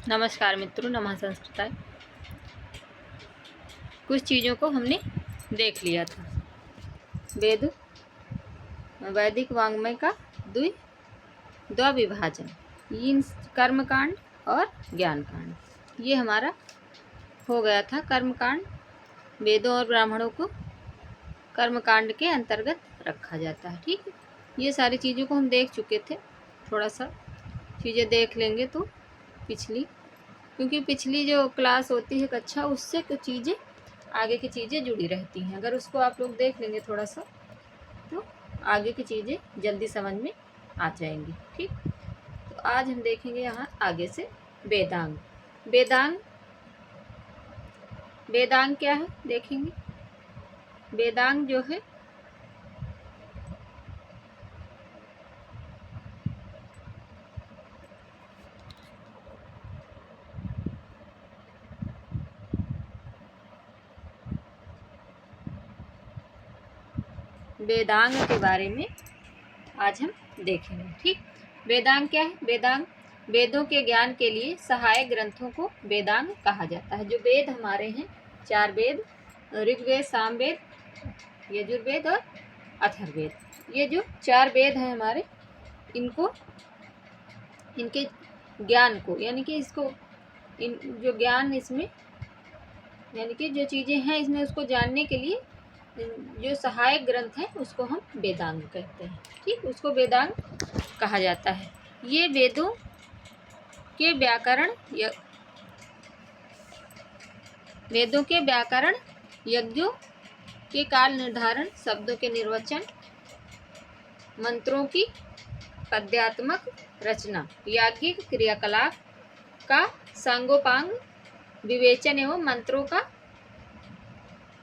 नमस्कार मित्रों, नमः संस्कृताय। कुछ चीज़ों को हमने देख लिया था। वैदिक वाङ्मय का द्विविभाजन, इन कर्मकांड और ज्ञान कांड। ये हमारा हो गया था कर्मकांड। वेदों और ब्राह्मणों को कर्मकांड के अंतर्गत रखा जाता है। ठीक है, ये सारी चीज़ों को हम देख चुके थे। थोड़ा सा चीज़ें देख लेंगे तो क्योंकि पिछली जो क्लास होती है कक्षा, उससे कुछ चीज़ें आगे की चीज़ें जुड़ी रहती हैं। अगर उसको आप लोग देख लेंगे थोड़ा सा, तो आगे की चीज़ें जल्दी समझ में आ जाएंगी। ठीक, तो आज हम देखेंगे यहाँ आगे से वेदांग। वेदांग क्या है देखेंगे। वेदांग जो है वेदांग के बारे में आज हम देखेंगे। ठीक, वेदांग क्या है। वेदांग वेदों के ज्ञान के लिए सहायक ग्रंथों को वेदांग कहा जाता है। जो वेद हमारे हैं, 4 वेद, ऋग्वेद, सामवेद, यजुर्वेद और अथर्ववेद, ये जो 4 वेद हैं हमारे, इनके ज्ञान को, यानी कि इसको जो ज्ञान इसमें, यानी कि जो चीज़ें हैं इसमें, उसको जानने के लिए जो सहायक ग्रंथ है उसको हम वेदांग कहते हैं। ठीक, उसको वेदांग कहा जाता है। ये वेदों के व्याकरण, यज्ञों के काल निर्धारण, शब्दों के निर्वचन, मंत्रों की पद्यात्मक रचना, याज्ञिक क्रियाकलाप का सांगोपांग विवेचन एवं मंत्रों का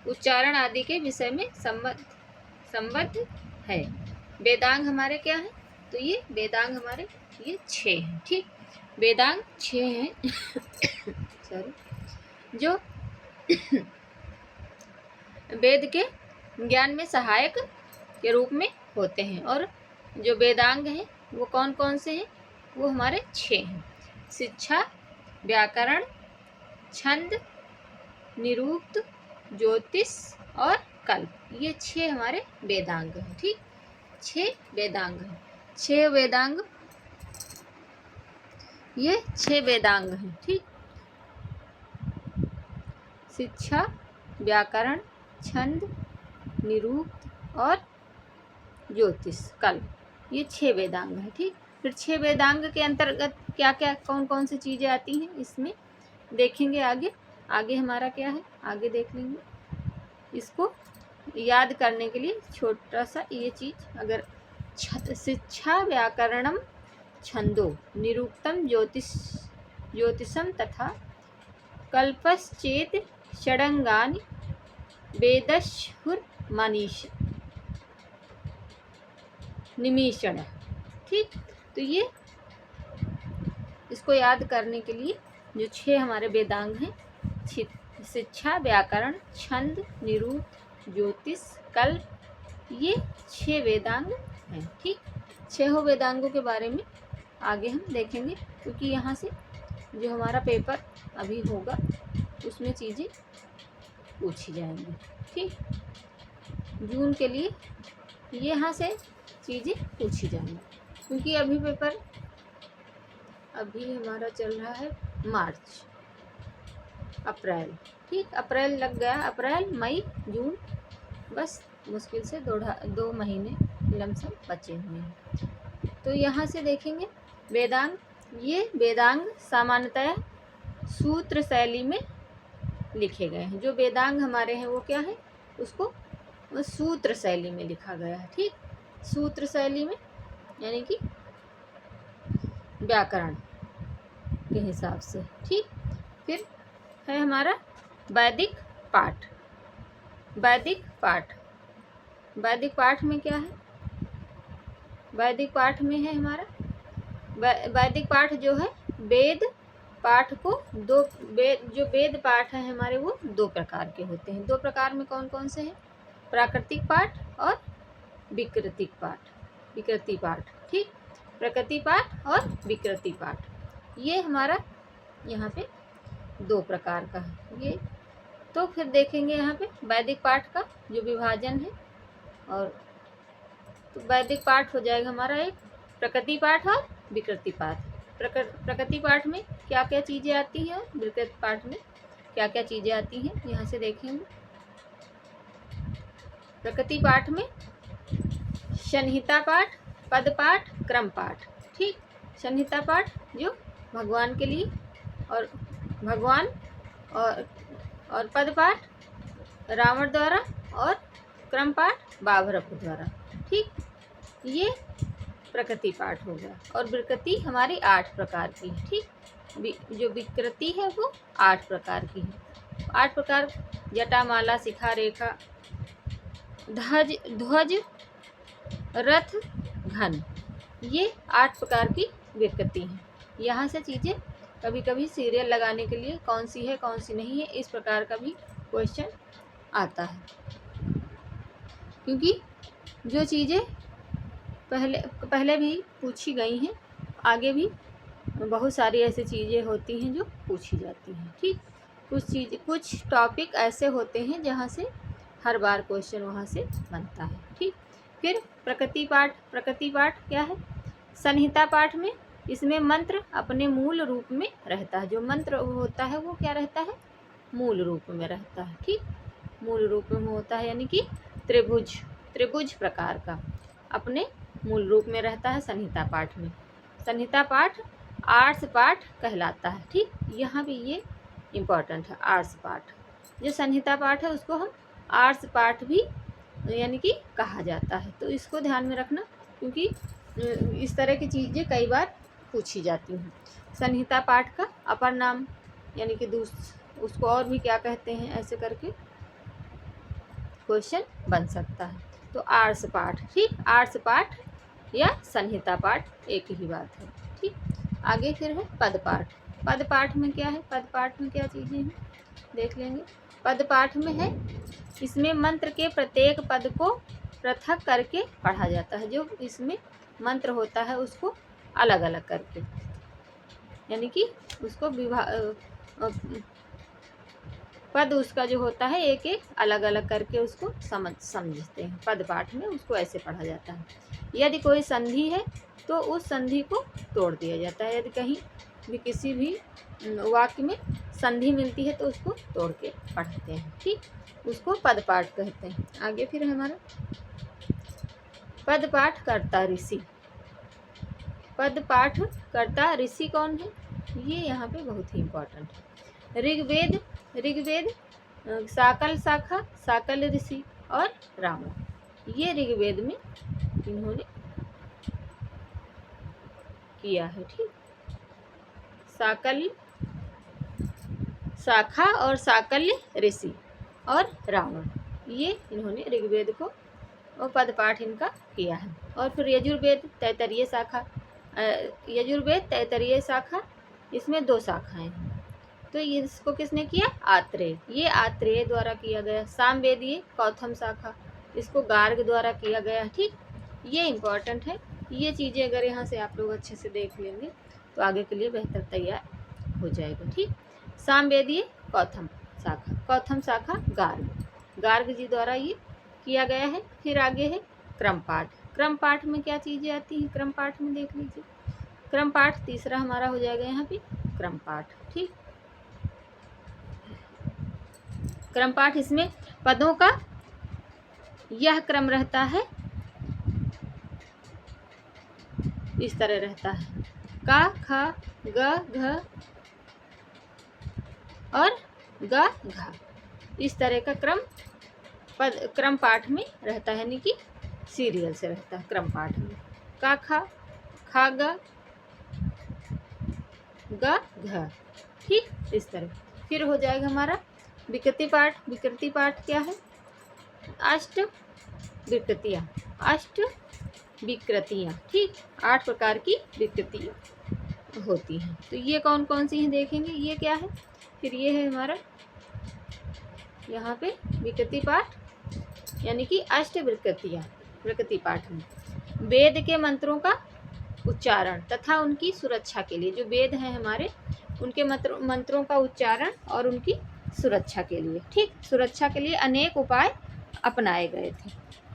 उच्चारण आदि के विषय में संबद्ध है। वेदांग हमारे क्या है, तो ये वेदांग हमारे ये 6 हैं। ठीक, वेदांग 6 हैं जो वेद के ज्ञान में सहायक के रूप में होते हैं। और जो वेदांग हैं वो कौन कौन से हैं, वो हमारे 6 हैं। शिक्षा, व्याकरण, छंद, निरुक्त, ज्योतिष और कल्प, ये 6 हमारे वेदांग हैं। ठीक, 6 वेदांग हैं। 6 वेदांग, ये 6 वेदांग हैं। ठीक, शिक्षा, व्याकरण, छंद, निरुक्त और ज्योतिष, कल्प, ये 6 वेदांग हैं। ठीक, फिर 6 वेदांग के अंतर्गत क्या क्या कौन कौन सी चीज़ें आती हैं इसमें देखेंगे आगे हमारा क्या है, आगे देख लेंगे। इसको याद करने के लिए छोटा सा ये चीज़, अगर शिक्षा, व्याकरणम, छंदो, निरुक्तम, ज्योतिषम तथा कल्पश्चेत षडंगानि निमीषण। ठीक, तो ये इसको याद करने के लिए जो 6 हमारे वेदांग हैं, शिक्षा, व्याकरण, छंद, निरुक्त, ज्योतिष, कल्प, ये 6 वेदांग हैं। ठीक, 6 वेदांगों के बारे में आगे हम देखेंगे, क्योंकि यहाँ से जो हमारा पेपर अभी होगा उसमें चीज़ें पूछी जाएंगी। ठीक, जून के लिए यहाँ से चीज़ें पूछी जाएंगी, क्योंकि अभी हमारा चल रहा है मार्च, अप्रैल। ठीक, अप्रैल लग गया, अप्रैल, मई, जून, बस मुश्किल से 2 महीने लमसम बचे हुए हैं। तो यहाँ से देखेंगे वेदांग। ये वेदांग सामान्यतः सूत्र शैली में लिखे गए हैं। जो वेदांग हमारे हैं वो क्या है, उसको सूत्र शैली में लिखा गया है। ठीक, सूत्र शैली में, यानी कि व्याकरण के हिसाब से। ठीक, फिर है हमारा वैदिक पाठ। वैदिक पाठ में क्या है, वैदिक पाठ में है हमारा वैदिक पाठ जो है, वेद पाठ को जो वेद पाठ है हमारे, वो 2 प्रकार के होते हैं। 2 प्रकार में कौन कौन से हैं, प्राकृतिक पाठ और विकृति पाठ। ठीक, प्रकृति पाठ और विकृति पाठ, ये हमारा यहाँ पे 2 प्रकार का है ये। तो फिर देखेंगे यहाँ पे वैदिक पाठ का जो विभाजन है। और तो वैदिक पाठ हो जाएगा हमारा एक प्रकृति पाठ और विकृति पाठ। प्रकृति पाठ में क्या क्या चीज़ें आती हैं और विकृति पाठ में क्या क्या चीज़ें आती हैं, यहाँ से देखेंगे। प्रकृति पाठ में संहिता पाठ, पद पाठ, क्रम पाठ। ठीक, संहिता पाठ जो भगवान के लिए, और भगवान और पद पाठ रावण द्वारा, और क्रम पाठ बाभरप द्वारा। ठीक, ये प्रकृति पाठ हो गया। और विकृति हमारी 8 प्रकार की है। ठीक, जो विकृति है वो 8 प्रकार की है। 8 प्रकार: जटामाला, शिखा, रेखा, ध्वज, रथ, घन। ये 8 प्रकार की विकृति हैं। यहाँ से चीज़ें कभी कभी सीरियल लगाने के लिए कौन सी है कौन सी नहीं है, इस प्रकार का भी क्वेश्चन आता है। क्योंकि जो चीज़ें पहले भी पूछी गई हैं, आगे भी बहुत सारी ऐसी चीज़ें होती हैं जो पूछी जाती हैं। ठीक, कुछ टॉपिक ऐसे होते हैं जहाँ से हर बार क्वेश्चन वहाँ से बनता है। ठीक, फिर प्रकृति पाठ क्या है? संहिता पाठ में इसमें मंत्र अपने मूल रूप में रहता है। जो मंत्र होता है वो क्या रहता है? मूल रूप में रहता है। ठीक, मूल रूप में होता है, यानी कि त्रिभुज प्रकार का अपने मूल रूप में रहता है संहिता पाठ में। संहिता पाठ आर्ट्स पाठ कहलाता है। ठीक, यहाँ भी ये इम्पोर्टेंट है। आर्ट्स पाठ, जो संहिता पाठ है उसको हम आर्ट्स पाठ भी यानी कि कहा जाता है। तो इसको ध्यान में रखना, क्योंकि इस तरह की चीज़ें कई बार पूछी जाती हैं। संहिता पाठ का अपर नाम यानी कि उसको और भी क्या कहते हैं, ऐसे करके क्वेश्चन बन सकता है। तो आर्ट्स पाठ, ठीक, आर्ट्स पाठ या संहिता पाठ एक ही बात है। ठीक, आगे फिर है पद पाठ। पद पाठ में क्या है? पद पाठ में क्या चीज़ें हैं देख लेंगे। पद पाठ में है, इसमें मंत्र के प्रत्येक पद को पृथक करके पढ़ा जाता है। जो इसमें मंत्र होता है उसको अलग अलग करके, यानी कि उसको पद उसका जो होता है एक एक अलग अलग करके उसको समझते हैं। पद पाठ में उसको ऐसे पढ़ा जाता है। यदि कोई संधि है तो उस संधि को तोड़ दिया जाता है। यदि कहीं भी किसी भी वाक्य में संधि मिलती है तो उसको तोड़ के पढ़ते हैं। ठीक, उसको पद पाठ कहते हैं। आगे फिर हमारा पद पाठ करता ऋषि। पद पाठ करता ऋषि कौन है? ये यहाँ पे बहुत ही इम्पोर्टेंट है। ऋग्वेद साकल शाखा, साकल ऋषि और रावण। ये ऋग्वेद में इन्होंने किया है। ठीक, साकल शाखा और साकल्य ऋषि और रावण, ये इन्होंने ऋग्वेद को और पद पाठ इनका किया है। और फिर यजुर्वेद तैतरीय शाखा, तैतरीय शाखा, इसमें 2 शाखाएं हैं। तो इसको किसने किया? आत्रेय। ये आत्रेय द्वारा किया गया। सामवेदीय कौथम शाखा, इसको गार्ग द्वारा किया गया। ठीक, ये इम्पोर्टेंट है। ये चीज़ें अगर यहाँ से आप लोग अच्छे से देख लेंगे तो आगे के लिए बेहतर तैयार हो जाएगा। ठीक, सामवेदीय कौथम शाखा गार्ग जी द्वारा ये किया गया है। फिर आगे है क्रम पाठ। क्रम पाठ में क्या चीज़ें आती हैं? क्रम पाठ में देख लीजिए। क्रम पाठ तीसरा हमारा हो जाएगा यहाँ पे क्रम पाठ। ठीक, क्रम पाठ, इसमें पदों का यह क्रम रहता है, इस तरह रहता है। का, ख, ग, घ और ग, घ, इस तरह का क्रम पाठ में रहता है, यानी कि सीरियल से रहता है क्रम पाठ में। का, खा, ग, घ। ठीक, इस तरह। फिर हो जाएगा हमारा विकृति पाठ। विकृति पाठ क्या है? अष्ट विकृतियाँ। ठीक, 8 प्रकार की विकृतियाँ होती हैं। तो ये कौन कौन सी हैं देखेंगे। ये क्या है? फिर ये है हमारा यहाँ पे विकृति पाठ, यानी कि अष्ट विकृतियाँ। विकृति पाठ में वेद के मंत्रों का उच्चारण तथा उनकी सुरक्षा के लिए, जो वेद हैं हमारे उनके मंत्रों का उच्चारण और उनकी सुरक्षा के लिए, ठीक, सुरक्षा के लिए अनेक उपाय अपनाए गए थे।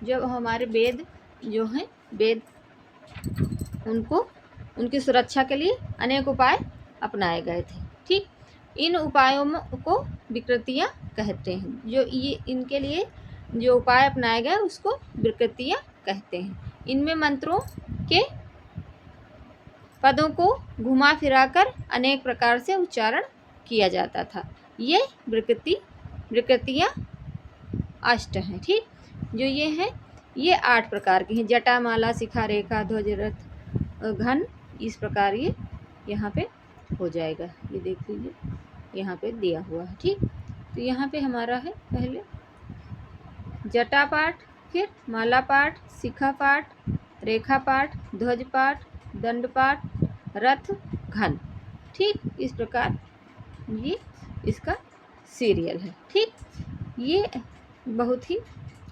जब हमारे वेद जो हैं, वेद उनको उनकी सुरक्षा के लिए अनेक उपाय अपनाए गए थे, ठीक। इन उपायों को विकृतियाँ कहते हैं। जो ये इनके लिए जो उपाय अपनाए गए उसको विकृतियाँ कहते हैं। इनमें मंत्रों के पदों को घुमा फिराकर अनेक प्रकार से उच्चारण किया जाता था। ये विकृतियाँ अष्ट हैं, ठीक। जो ये हैं ये 8 प्रकार की हैं। जटा, माला, शिखा, रेखा, ध्वज, रथ, घन, इस प्रकार ये यहाँ पे हो जाएगा। ये देख लीजिए यहाँ पे दिया हुआ है, ठीक। तो यहाँ पे हमारा है पहले जटा पाठ, फिर माला पाठ, शिखा पाठ, रेखा पाठ, ध्वज पाठ, दंड पाठ, रथ, घन, ठीक। इस प्रकार ये इसका सीरियल है, ठीक। ये बहुत ही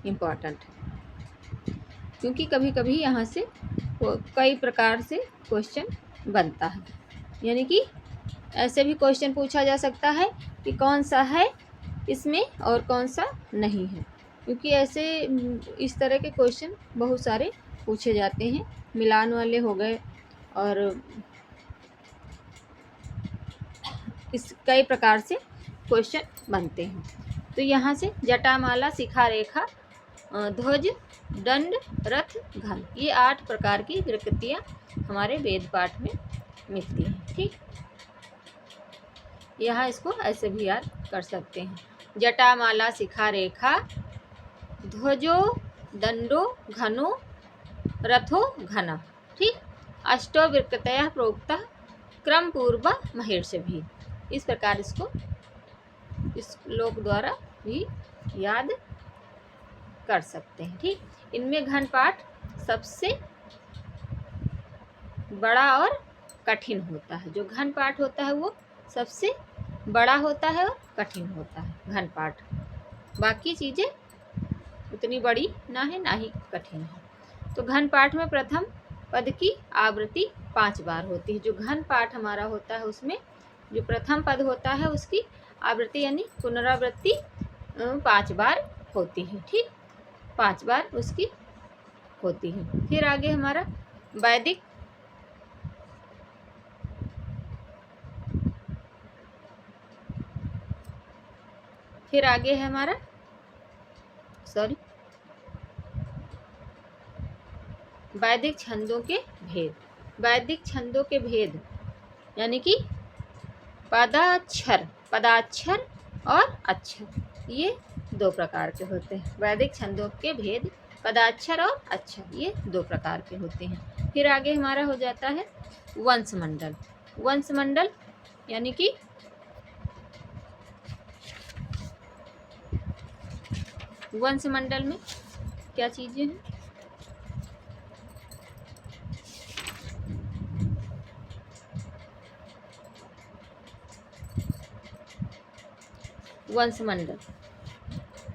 इम्पोर्टेंट है क्योंकि कभी कभी यहाँ से कई प्रकार से क्वेश्चन बनता है। यानी कि ऐसे भी क्वेश्चन पूछा जा सकता है कि कौन सा है इसमें और कौन सा नहीं है, क्योंकि ऐसे इस तरह के क्वेश्चन बहुत सारे पूछे जाते हैं। मिलान वाले हो गए और इस कई प्रकार से क्वेश्चन बनते हैं। तो यहाँ से जटा, माला, शिखा, रेखा, ध्वज, दंड, रथ, घन, ये 8 प्रकार की विकृतियाँ हमारे वेद पाठ में मिलती हैं, ठीक। यहाँ इसको ऐसे भी याद कर सकते हैं। जटा, माला, शिखा, रेखा, ध्वजो, दंडो, घनो, रथो, घन, ठीक। अष्टो विकृतयः प्रोक्तः क्रम पूर्व महेश भी। इस प्रकार इसको इस श्लोक द्वारा भी याद कर सकते हैं, ठीक। इनमें घन पाठ सबसे बड़ा और कठिन होता है। जो घन पाठ होता है वो सबसे बड़ा होता है और कठिन होता है घन पाठ। बाकी चीज़ें उतनी बड़ी ना है ना ही कठिन है। तो घन पाठ में प्रथम पद की आवृत्ति 5 बार होती है। जो घन पाठ हमारा होता है उसमें जो प्रथम पद होता है उसकी आवृत्ति यानी पुनरावृत्ति 5 बार होती है, ठीक। 5 बार उसकी होती है। फिर आगे हमारा वैदिक फिर आगे है हमारा वैदिक छंदों के भेद। वैदिक छंदों के भेद यानी कि पदाक्षर और अक्षर, ये 2 प्रकार के होते हैं। वैदिक छंदों के भेद पदाक्षर और अक्षर, ये 2 प्रकार के होते हैं। फिर आगे हमारा हो जाता है वंशमंडल। वंशमंडल यानी कि वंशमंडल में क्या चीज़ें हैं?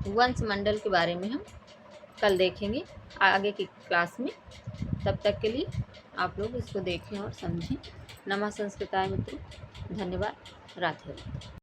वंशमंडल के बारे में हम कल देखेंगे आगे की क्लास में। तब तक के लिए आप लोग इसको देखें और समझें। नमः संस्कृताय मित्रों, धन्यवाद। राधे।